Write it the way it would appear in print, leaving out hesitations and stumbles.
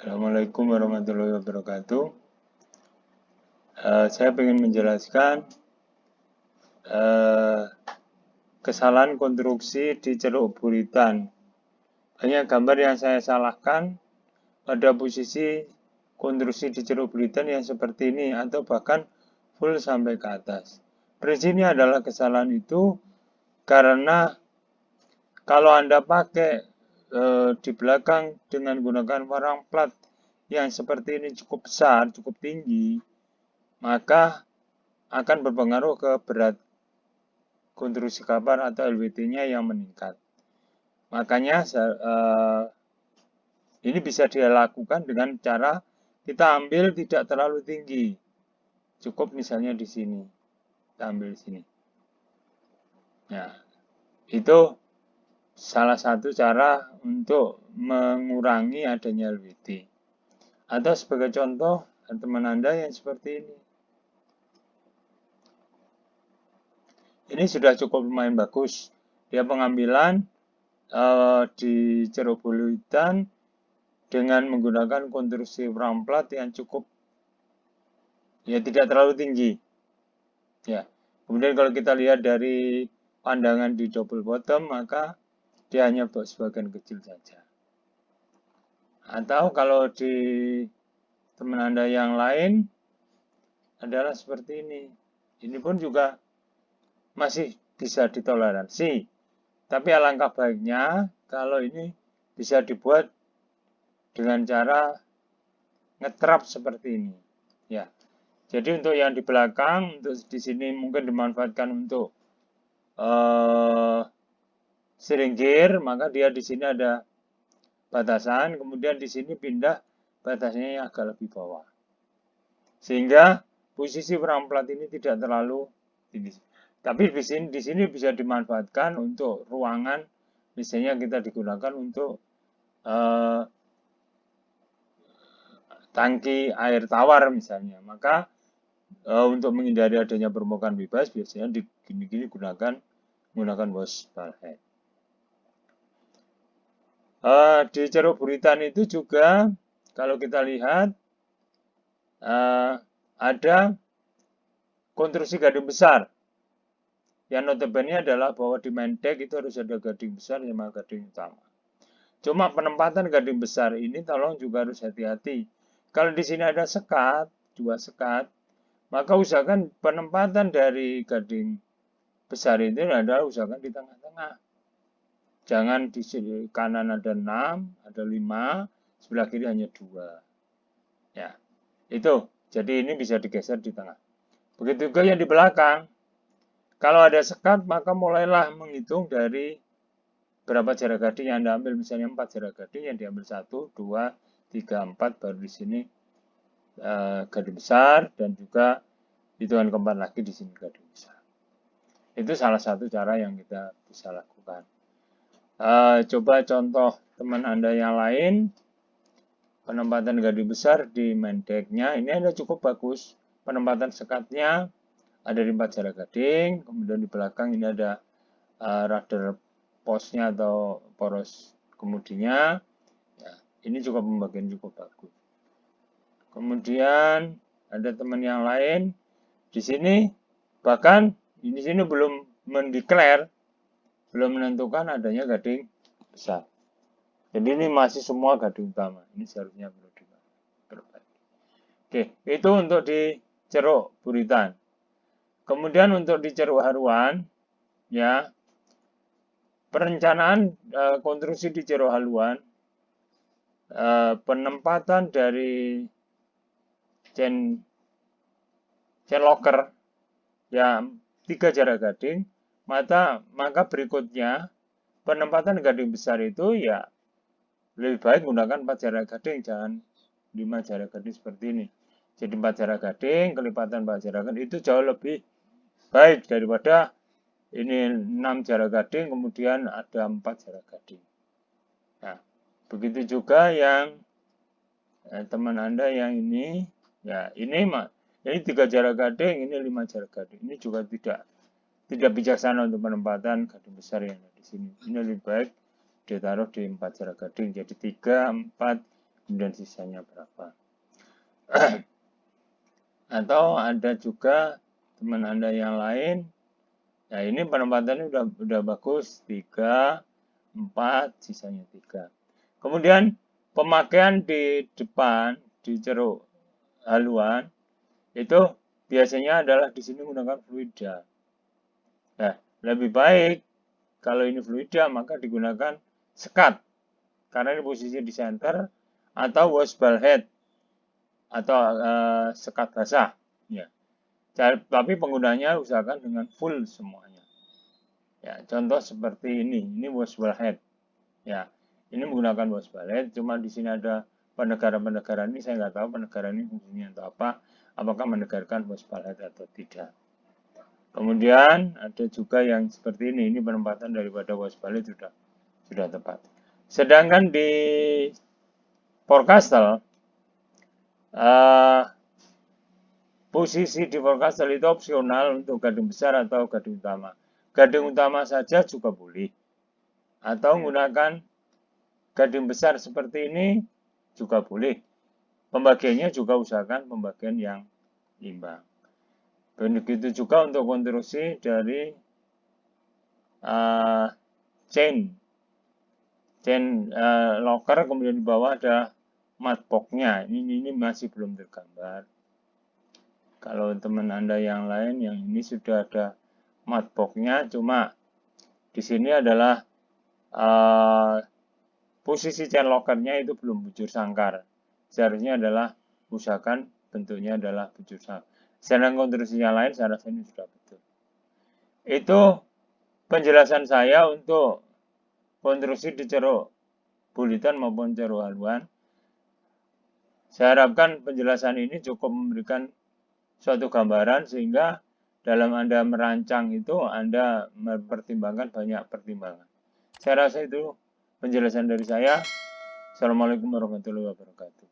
Assalamualaikum warahmatullahi wabarakatuh. Saya ingin menjelaskan kesalahan konstruksi di ceruk buritan. Banyak gambar yang saya salahkan pada posisi konstruksi di ceruk buritan yang seperti ini atau bahkan full sampai ke atas. Prinsipnya adalah kesalahan itu karena kalau Anda pakai di belakang dengan menggunakan warang plat yang seperti ini cukup besar, cukup tinggi, maka akan berpengaruh ke berat konstruksi kapal atau LWT-nya yang meningkat. Makanya ini bisa dilakukan dengan cara kita ambil tidak terlalu tinggi. Cukup misalnya di sini. Kita ambil di sini. Nah, itu salah satu cara untuk mengurangi adanya LWT. Atau sebagai contoh, teman Anda yang seperti ini. Ini sudah cukup lumayan bagus. Dia pengambilan di ceruk buritan dengan menggunakan konstruksi warang plat yang cukup tidak terlalu tinggi. Ya. Kemudian kalau kita lihat dari pandangan di double bottom, maka dia hanya sebagian kecil saja. Atau kalau di teman Anda yang lain adalah seperti ini. Ini pun juga masih bisa ditoleransi. Tapi alangkah baiknya kalau ini bisa dibuat dengan cara ngetrap seperti ini. Ya. Jadi untuk yang di belakang, untuk di sini mungkin dimanfaatkan untuk seringkir, maka dia di sini ada batasan, kemudian di sini pindah batasnya yang agak lebih bawah. Sehingga posisi warang plat ini tidak terlalu tinggi. Tapi di sini bisa dimanfaatkan untuk ruangan, misalnya kita digunakan untuk tangki air tawar misalnya. Maka untuk menghindari adanya permukaan bebas, biasanya di gini-gini menggunakan wash bulkhead. Di ceruk buritan itu juga kalau kita lihat ada konstruksi gading besar. Yang notabene adalah bahwa di main deck itu harus ada gading besar sama gading utama. Cuma penempatan gading besar ini tolong juga harus hati-hati. Kalau di sini ada sekat, 2 sekat, maka usahakan penempatan dari gading besar itu adalah usahakan di tengah-tengah. Jangan di sini kanan ada 6, ada 5, sebelah kiri hanya 2. Ya, itu. Jadi ini bisa digeser di tengah. Begitu juga yang di belakang. Kalau ada sekat, maka mulailah menghitung dari berapa jarak gading yang Anda ambil. Misalnya 4 jarak gading, yang diambil 1, 2, 3, 4, baru di sini gading besar, dan juga hitungan keempat lagi di sini gading besar. Itu salah satu cara yang kita bisa lakukan. Coba contoh teman Anda yang lain, penempatan gading besar di main deck-nya, ini ada cukup bagus. Penempatan sekatnya ada di 4 jarak gading, kemudian di belakang ini ada rudder post-nya atau poros kemudinya. Ya, ini juga pembagian cukup bagus. Kemudian ada teman yang lain di sini, bahkan di sini belum mendeklar, belum menentukan adanya gading besar. Jadi ini masih semua gading utama. Ini seharusnya perlu diperbaiki. Oke, itu untuk di ceruk buritan. Kemudian untuk di ceruk haluan, ya, perencanaan konstruksi di ceruk haluan, penempatan dari chain locker, ya, 3 jarak gading, maka berikutnya penempatan gading besar itu ya lebih baik menggunakan 4 jarak gading, jangan 5 jarak gading seperti ini. Jadi 4 jarak gading, kelipatan 4 jarak gading itu jauh lebih baik daripada ini 6 jarak gading, kemudian ada 4 jarak gading. Nah, begitu juga yang teman Anda yang ini, ya ini 3 jarak gading, ini 5 jarak gading. Ini juga tidak bijaksana untuk penempatan gading besar yang ada di sini. Ini lebih baik ditaruh di 4 jarak gading. Jadi 3, 4, kemudian sisanya berapa. Atau ada juga teman Anda yang lain, nah ini penempatannya udah bagus, 3, 4, sisanya 3. Kemudian pemakaian di depan, di ceruk haluan, itu biasanya adalah di sini menggunakan fluida. Nah, lebih baik kalau ini fluida maka digunakan sekat, karena ini posisi di center, atau washball head, atau sekat basah. Ya. Tapi penggunanya usahakan dengan full semuanya. Ya, contoh seperti ini washball head. Ya, ini menggunakan washball head, cuma di sini ada penegaran-penegaran ini, saya nggak tahu penegaran ini fungsinya untuk apa, apakah menegarkan washball head atau tidak. Kemudian ada juga yang seperti ini penempatan daripada washball head sudah tepat. Sedangkan di forecastle, posisi di forecastle itu opsional untuk gading besar atau gading utama. Gading utama saja juga boleh. Atau menggunakan gading besar seperti ini juga boleh. Pembagiannya juga usahakan pembagian yang imbang. Begitu juga untuk konstruksi dari chain locker, kemudian di bawah ada matbox-nya. Ini masih belum tergambar. Kalau teman Anda yang lain, yang ini sudah ada matbox-nya, cuma di sini adalah posisi chain locker-nya itu belum bujur sangkar. Seharusnya adalah usahakan bentuknya adalah bujur sangkar. Sedangkan konstruksi yang lain saya rasa ini sudah betul. Itu penjelasan saya untuk konstruksi di ceruk bulitan maupun ceruk haluan. Saya harapkan penjelasan ini cukup memberikan suatu gambaran sehingga dalam Anda merancang itu Anda mempertimbangkan banyak pertimbangan. Saya rasa itu penjelasan dari saya. Assalamualaikum warahmatullahi wabarakatuh.